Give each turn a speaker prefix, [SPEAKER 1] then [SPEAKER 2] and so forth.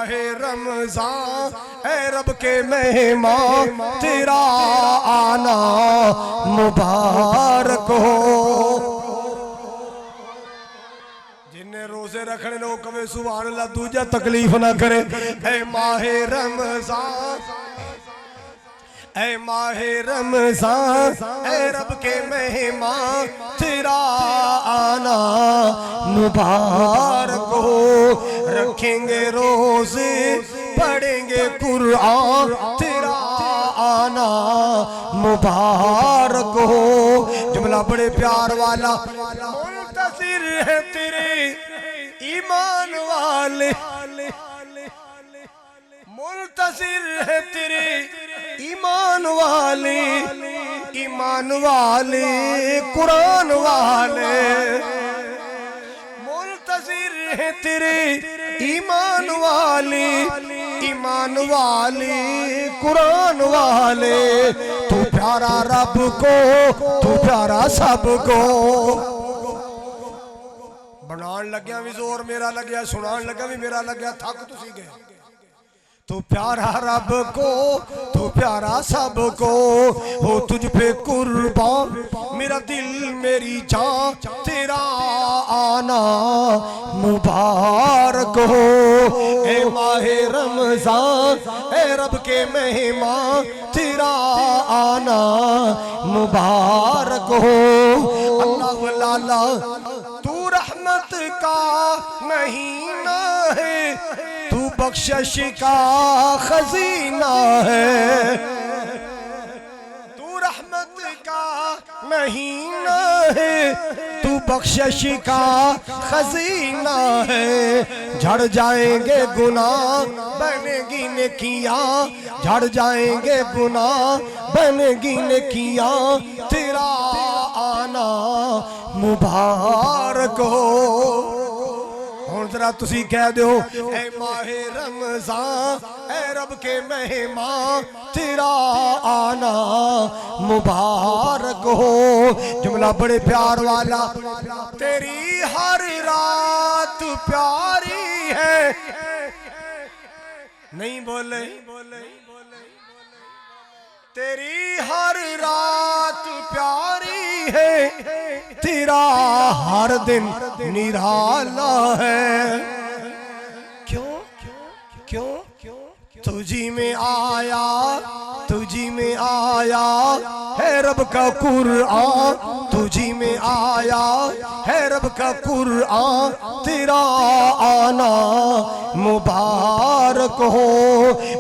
[SPEAKER 1] माहे रमजान ए रब के मेहमान तेरा आना मुबारक हो। जिन्हें रोजे रखने नो कवे सुभान अल्लाह दूजा तकलीफ ना करे। ए माहे रमजान ए माहे रमजान ए रब के मेहमान तेरा आना मुबारक हो। रखेंगे रोजे पढ़ेंगे कुरान तेरा आना मुबारक हो। जुमला बड़े प्यार वाला मुंतज़िर है तेरे ईमान वाले मुंतज़िर है तेरे ईमान वाले कुरान वाले मुंतज़िर है तेरे ईमान वाले कुरान वाले। तू प्यारा रब को तू प्यारा सबको। बनान लग्या भी जोर मेरा लग्या सुनान लग्या भी मेरा लग्या थक तुसी गए। तू प्यारा रब को तू प्यारा सबको हो तुझ पे कुर्बान मेरा दिल मेरी जान तेरा आना मुबारक हो। ए माहे रमजान ए रब के मेहमान तेरा आना मुबारक हो। अल्लाह लाला तू रहमत का महीना है तू बख्शिश का खजीना है। तू रहमत का महीना है तू बख्शिश का खजीना है। झड़ जाएंगे गुनाह बनेगी नेकियां झड़ जाएंगे गुनाह बनेगी नेकियां तेरा आना मुबारक हो। हुण जरा तुसी कह दो ए माहे रमजान ए रब के मेहमान तेरा आना मुबारक हो। जुमला बड़े प्यार वाला तेरी हर रात प्यारी है नहीं बोले तेरी हर रात प्यारी है तेरा हर दिन निराला है। क्यों क्यों तुझी में आया है रब का कुरान तुझी में आया है रब का कुरान तेरा आना मुबारक हो।